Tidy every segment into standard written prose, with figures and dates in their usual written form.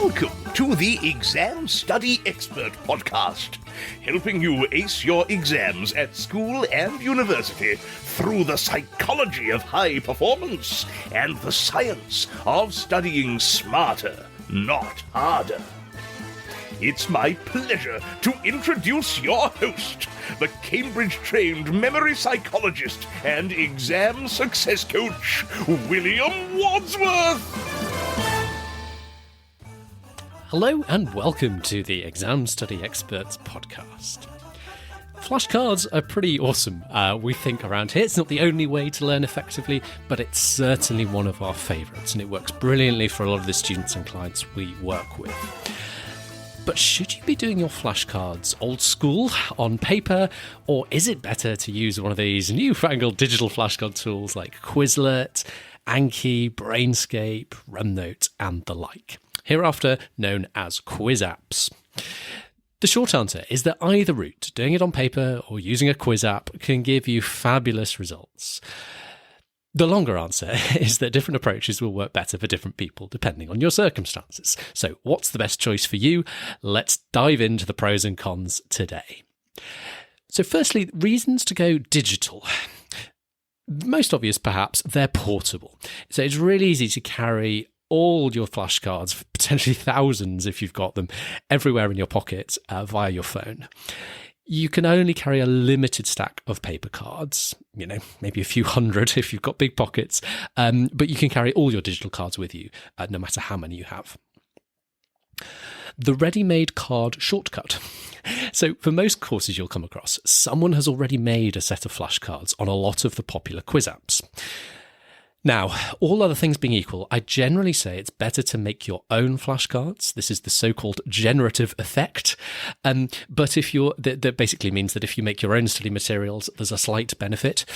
Welcome to the Exam Study Expert Podcast, helping you ace your exams at school and university through the psychology of high performance and the science of studying smarter, not harder. It's my pleasure to introduce your host, the Cambridge-trained memory psychologist and exam success coach, William Wadsworth. Hello and welcome to the Exam Study Experts podcast. Flashcards are pretty awesome, we think, around here. It's not the only way to learn effectively, but it's certainly one of our favourites, and it works brilliantly for a lot of the students and clients we work with. But should you be doing your flashcards old school, on paper, or is it better to use one of these newfangled digital flashcard tools like Quizlet, Anki, Brainscape, OneNote, and the like, hereafter known as quiz apps? The short answer is that either route, doing it on paper or using a quiz app, can give you fabulous results. The longer answer is that different approaches will work better for different people depending on your circumstances. So what's the best choice for you? Let's dive into the pros and cons today. So firstly, reasons to go digital. Most obvious perhaps, they're portable. So it's really easy to carry all your flashcards, potentially thousands if you've got them, everywhere in your pocket via your phone. You can only carry a limited stack of paper cards, maybe a few hundred if you've got big pockets, but you can carry all your digital cards with you, no matter how many you have. The ready-made card shortcut. So for most courses you'll come across, someone has already made a set of flashcards on a lot of the popular quiz apps. Now, all other things being equal, I generally say it's better to make your own flashcards. This is the so-called generative effect. But that basically means that if you make your own study materials, there's a slight benefit.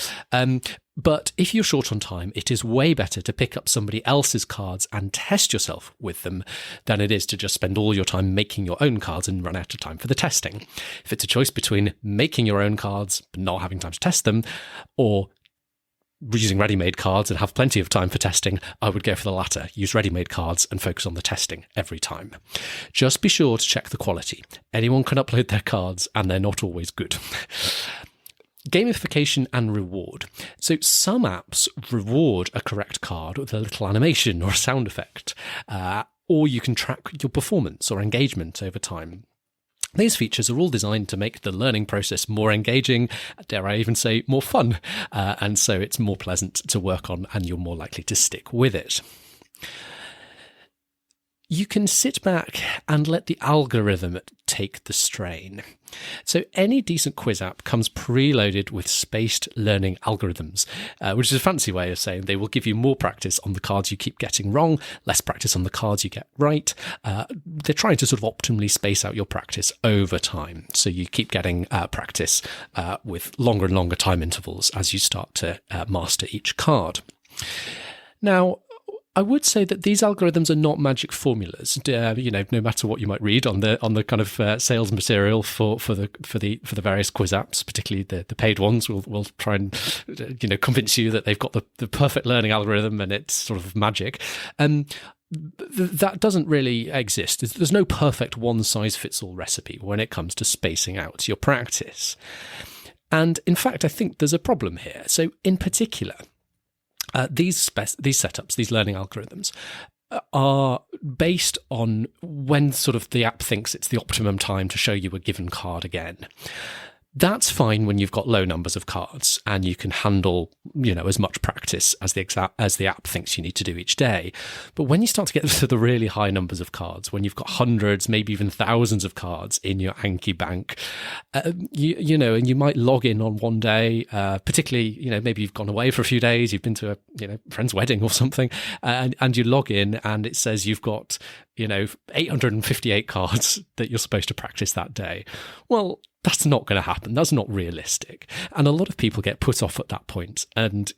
But if you're short on time, it is way better to pick up somebody else's cards and test yourself with them than it is to just spend all your time making your own cards and run out of time for the testing. If it's a choice between making your own cards but not having time to test them, or using ready-made cards and have plenty of time for testing, I would go for the latter. Use ready-made cards and focus on the testing every time. Just be sure to check the quality. Anyone can upload their cards and they're not always good. Gamification and reward. So some apps reward a correct card with a little animation or a sound effect, or you can track your performance or engagement over time. These features are all designed to make the learning process more engaging, dare I even say more fun, and so it's more pleasant to work on and you're more likely to stick with it. You can sit back and let the algorithm take the strain. So any decent quiz app comes preloaded with spaced learning algorithms, which is a fancy way of saying they will give you more practice on the cards you keep getting wrong, less practice on the cards you get right. They're trying to sort of optimally space out your practice over time, so you keep getting practice with longer and longer time intervals as you start to master each card. Now, I would say that these algorithms are not magic formulas. No matter what you might read on the kind of sales material for the various quiz apps, particularly the paid ones, will try and convince you that they've got the perfect learning algorithm and it's sort of magic. That doesn't really exist. There's no perfect one-size-fits-all recipe when it comes to spacing out your practice. And in fact, I think there's a problem here. So in particular, these setups, these learning algorithms, are based on when sort of the app thinks it's the optimum time to show you a given card again. That's fine when you've got low numbers of cards and you can handle, as much practice as the app thinks you need to do each day. But when you start to get to the really high numbers of cards, when you've got hundreds, maybe even thousands of cards in your Anki bank, and you might log in on one day, particularly, maybe you've gone away for a few days, you've been to a friend's wedding or something, and you log in and it says you've got 858 cards that you're supposed to practice that day. Well, that's not going to happen. That's not realistic. And a lot of people get put off at that point and,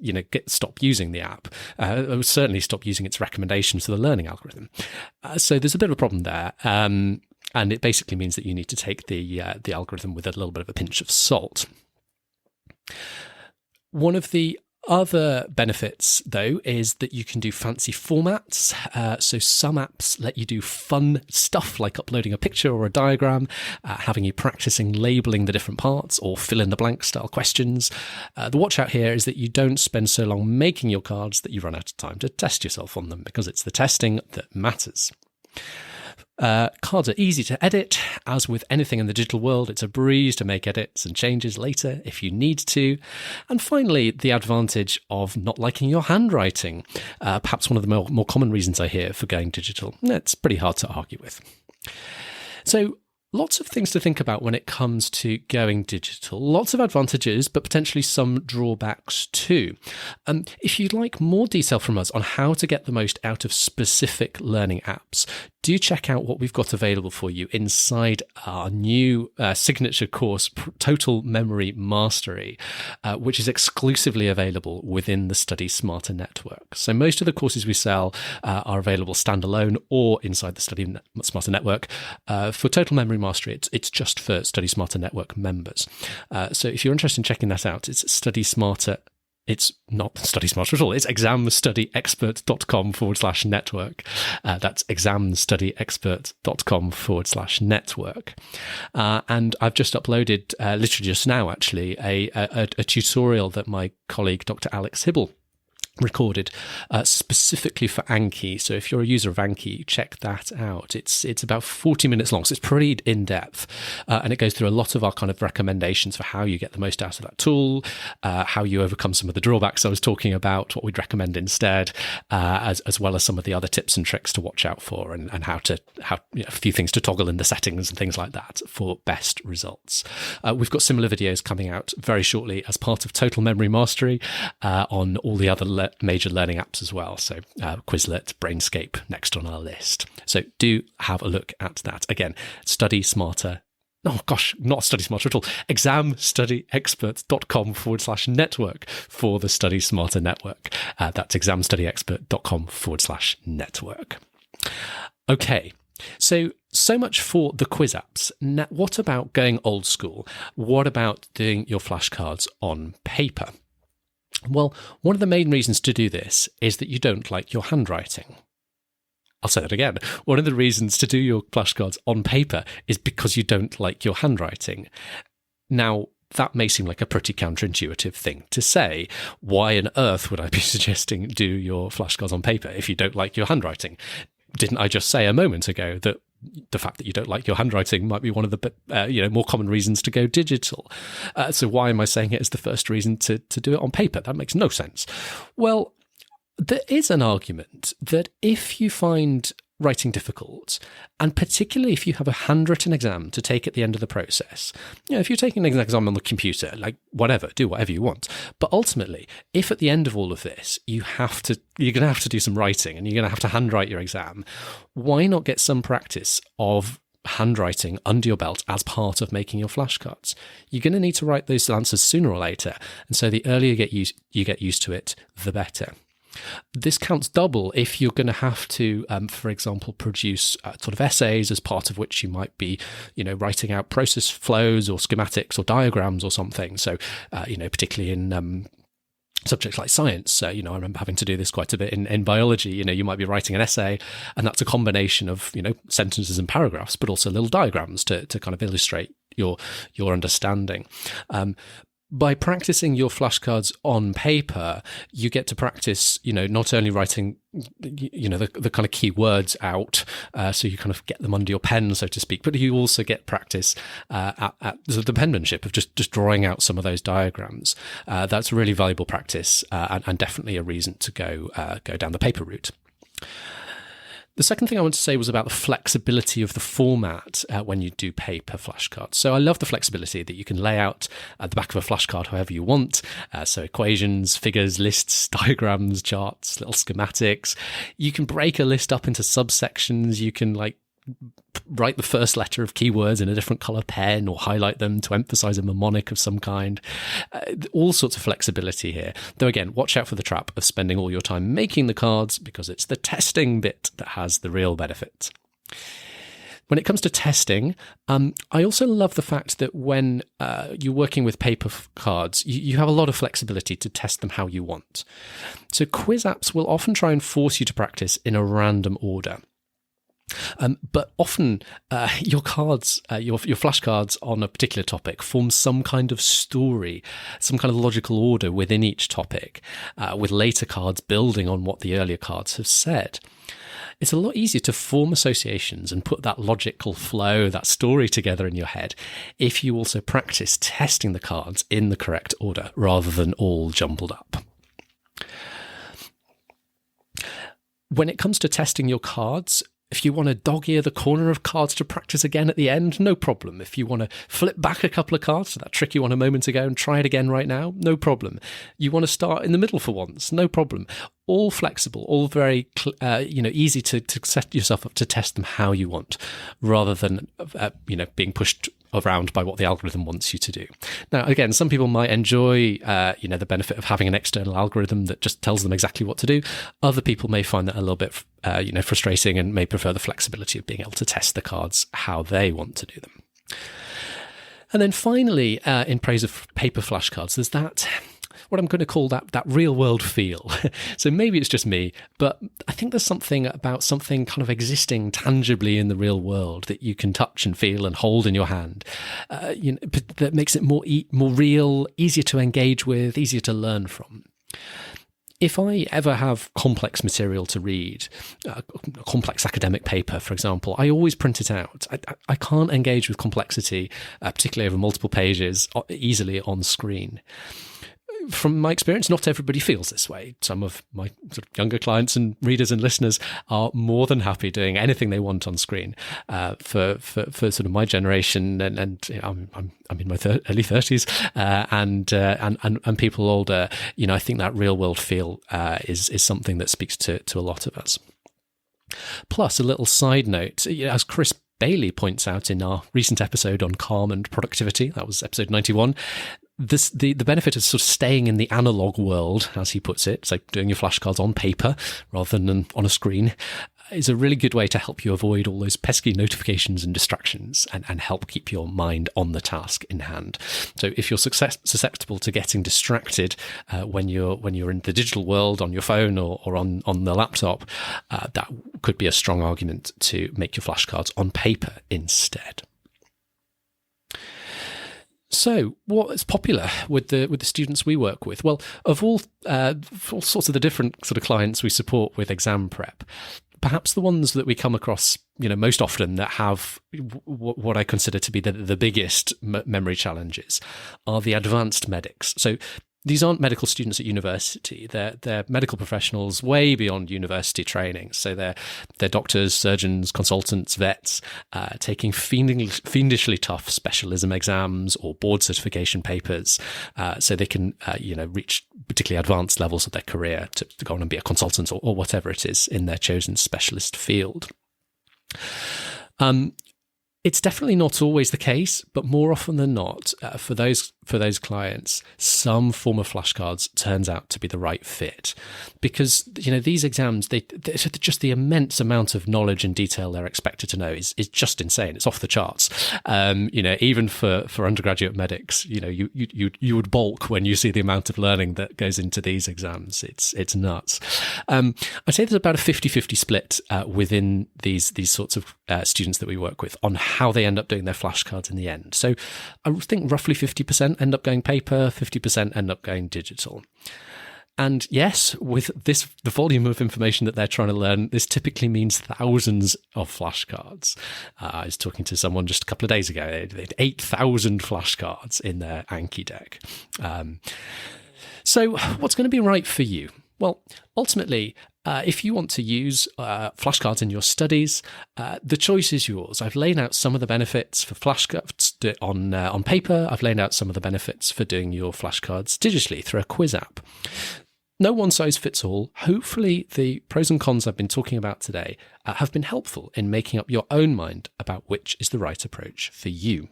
stop using the app, or certainly stop using its recommendations to the learning algorithm. So there's a bit of a problem there. And it basically means that you need to take the algorithm with a little bit of a pinch of salt. One of the Other benefits, though, is that you can do fancy formats. So some apps let you do fun stuff like uploading a picture or a diagram, having you practicing labeling the different parts or fill in the blank style questions. The watch out here is that you don't spend so long making your cards that you run out of time to test yourself on them, because it's the testing that matters. Cards are easy to edit. As with anything in the digital world, it's a breeze to make edits and changes later if you need to. And finally, the advantage of not liking your handwriting. Perhaps one of the more common reasons I hear for going digital. It's pretty hard to argue with. So, lots of things to think about when it comes to going digital. Lots of advantages, but potentially some drawbacks too. If you'd like more detail from us on how to get the most out of specific learning apps, do check out what we've got available for you inside our new signature course, Total Memory Mastery, which is exclusively available within the Study Smarter network. So most of the courses we sell are available standalone or inside the Study Smarter network. For Total Memory Mastery, it's just for Study Smarter network members. So if you're interested in checking that out, it's Study Smarter. It's not Study Smarter at all. It's examstudyexpert.com/network. That's examstudyexpert.com/network. And I've just uploaded, literally just now actually, a tutorial that my colleague, Dr. Alex Hibble, recorded specifically for Anki. So if you're a user of Anki, check that out. It's about 40 minutes long, so it's pretty in-depth, and it goes through a lot of our kind of recommendations for how you get the most out of that tool, how you overcome some of the drawbacks I was talking about, what we'd recommend instead, as well as some of the other tips and tricks to watch out for, and how a few things to toggle in the settings and things like that for best results. We've got similar videos coming out very shortly as part of Total Memory Mastery on all the other major learning apps as well. So Quizlet, Brainscape, next on our list. So do have a look at that. Again, Study Smarter. Oh gosh, not Study Smarter at all. examstudyexpert.com/network for the Study Smarter network. That's examstudyexpert.com/network. Okay. So much for the quiz apps. Now, what about going old school? What about doing your flashcards on paper? Well, one of the main reasons to do this is that you don't like your handwriting. I'll say that again. One of the reasons to do your flashcards on paper is because you don't like your handwriting. Now, that may seem like a pretty counterintuitive thing to say. Why on earth would I be suggesting do your flashcards on paper if you don't like your handwriting? Didn't I just say a moment ago that the fact that you don't like your handwriting might be one of the more common reasons to go digital? So why am I saying it as the first reason to do it on paper? That makes no sense. Well, there is an argument that if you find writing difficult, and particularly if you have a handwritten exam to take at the end of the process, if you're taking an exam on the computer, like whatever, do whatever you want. But ultimately, if at the end of all of this, you're going to have to do some writing and you're going to have to handwrite your exam, why not get some practice of handwriting under your belt as part of making your flashcards? You're going to need to write those answers sooner or later. And so the earlier you get used to it, the better. This counts double if you're going to have to, for example, produce sort of essays as part of which you might be, writing out process flows or schematics or diagrams or something. So, particularly in subjects like science. So, I remember having to do this quite a bit in biology. You might be writing an essay, and that's a combination of, sentences and paragraphs, but also little diagrams to kind of illustrate your understanding. By practicing your flashcards on paper, you get to practice, not only writing, the kind of key words out, so you kind of get them under your pen, so to speak, but you also get practice at the penmanship of just drawing out some of those diagrams. That's really valuable practice, and definitely a reason to go down the paper route. The second thing I want to say was about the flexibility of the format when you do paper flashcards. So I love the flexibility that you can lay out at the back of a flashcard however you want. So equations, figures, lists, diagrams, charts, little schematics. You can break a list up into subsections. You can write the first letter of keywords in a different color pen or highlight them to emphasize a mnemonic of some kind. All sorts of flexibility here. Though again, watch out for the trap of spending all your time making the cards, because it's the testing bit that has the real benefit. When it comes to testing, I also love the fact that when you're working with paper cards, you have a lot of flexibility to test them how you want. So quiz apps will often try and force you to practice in a random order. But often your cards, your flashcards on a particular topic form some kind of story, some kind of logical order within each topic, with later cards building on what the earlier cards have said. It's a lot easier to form associations and put that logical flow, that story together in your head, if you also practice testing the cards in the correct order rather than all jumbled up. When it comes to testing your cards, if you want to dog-ear the corner of cards to practice again at the end, no problem. If you want to flip back a couple of cards to that trick you won a moment ago and try it again right now, no problem. You want to start in the middle for once, no problem. All flexible, all very easy to set yourself up to test them how you want, rather than being pushed around by what the algorithm wants you to do. Now, again, some people might enjoy the benefit of having an external algorithm that just tells them exactly what to do. Other people may find that a little bit frustrating and may prefer the flexibility of being able to test the cards how they want to do them. And then finally, in praise of paper flashcards, there's that, what I'm going to call that real world feel. So maybe it's just me, but I think there's something about something kind of existing tangibly in the real world that you can touch and feel and hold in your hand, that makes it more real, easier to engage with, easier to learn from. If I ever have complex material to read, a complex academic paper, for example, I always print it out. I can't engage with complexity, particularly over multiple pages, easily on screen. From my experience, not everybody feels this way. Some of my sort of younger clients and readers and listeners are more than happy doing anything they want on screen. For sort of my generation, and I'm in my early 30s, and people older, I think that real world feel is something that speaks to a lot of us. Plus, a little side note, as Chris Bailey points out in our recent episode on calm and productivity, that was episode 91. The benefit of sort of staying in the analog world, as he puts it, so doing your flashcards on paper rather than on a screen, is a really good way to help you avoid all those pesky notifications and distractions and help keep your mind on the task in hand. So if you're susceptible to getting distracted when you're in the digital world on your phone or on the laptop, that could be a strong argument to make your flashcards on paper instead. So, what is popular with the students we work with? Well, of all sorts of the different sort of clients we support with exam prep, perhaps the ones that we come across, most often that have what I consider to be the biggest memory challenges are the advanced medics. So these aren't medical students at university. They're medical professionals way beyond university training. So they're doctors, surgeons, consultants, vets, taking fiendishly tough specialism exams or board certification papers, so they can reach particularly advanced levels of their career to go on and be a consultant or whatever it is in their chosen specialist field. It's definitely not always the case, but more often than not, for those clients, some form of flashcards turns out to be the right fit, because these exams, they just the immense amount of knowledge and detail they're expected to know is just insane. It's off the charts. Even for undergraduate medics, you would balk when you see the amount of learning that goes into these exams. It's nuts. I'd say there's about a 50-50 split within these sorts of students that we work with on how they end up doing their flashcards in the end. So I think roughly 50% end up going paper, 50% end up going digital. And yes, with the volume of information that they're trying to learn, this typically means thousands of flashcards. I was talking to someone just a couple of days ago. They had 8,000 flashcards in their Anki deck. So what's going to be right for you? Well, ultimately, if you want to use flashcards in your studies, the choice is yours. I've laid out some of the benefits for flashcards on paper. I've laid out some of the benefits for doing your flashcards digitally through a quiz app. No one size fits all. Hopefully, the pros and cons I've been talking about today have been helpful in making up your own mind about which is the right approach for you.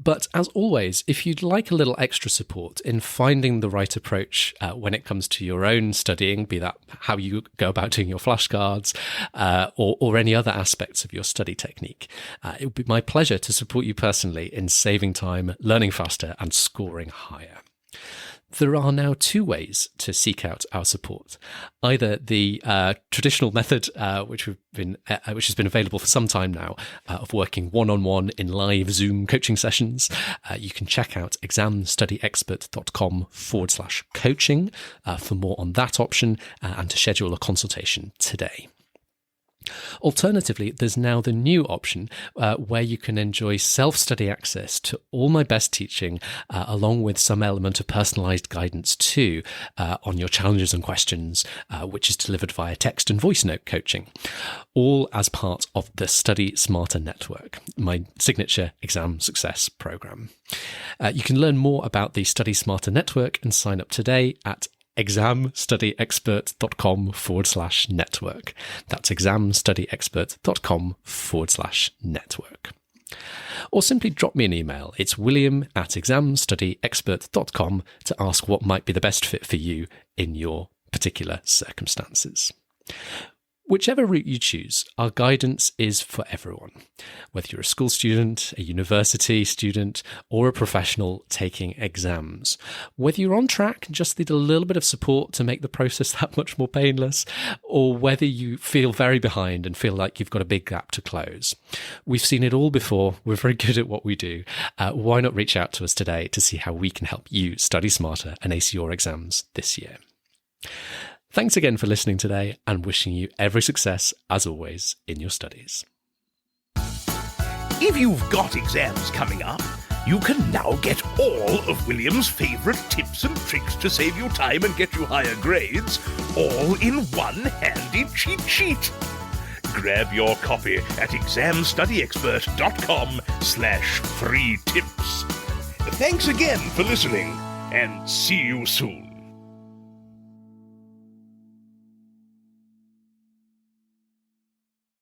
But as always, if you'd like a little extra support in finding the right approach when it comes to your own studying, be that how you go about doing your flashcards or any other aspects of your study technique, it would be my pleasure to support you personally in saving time, learning faster, and scoring higher. There are now two ways to seek out our support. Either the traditional method, which has been available for some time now, of working one-on-one in live Zoom coaching sessions. You can check out examstudyexpert.com/coaching for more on that option and to schedule a consultation today. Alternatively, there's now the new option where you can enjoy self-study access to all my best teaching, along with some element of personalised guidance too, on your challenges and questions, which is delivered via text and voice note coaching, all as part of the Study Smarter Network, my signature exam success programme. You can learn more about the Study Smarter Network and sign up today at examstudyexpert.com/network. That's examstudyexpert.com/network. Or simply drop me an email. It's william@examstudyexpert.com to ask what might be the best fit for you in your particular circumstances. Whichever route you choose, our guidance is for everyone. Whether you're a school student, a university student, or a professional taking exams. Whether you're on track and just need a little bit of support to make the process that much more painless, or whether you feel very behind and feel like you've got a big gap to close. We've seen it all before. We're very good at what we do. Why not reach out to us today to see how we can help you study smarter and ace your exams this year? Thanks again for listening today and wishing you every success, as always, in your studies. If you've got exams coming up, you can now get all of William's favourite tips and tricks to save you time and get you higher grades, all in one handy cheat sheet. Grab your copy at examstudyexpert.com/free tips. Thanks again for listening, and see you soon.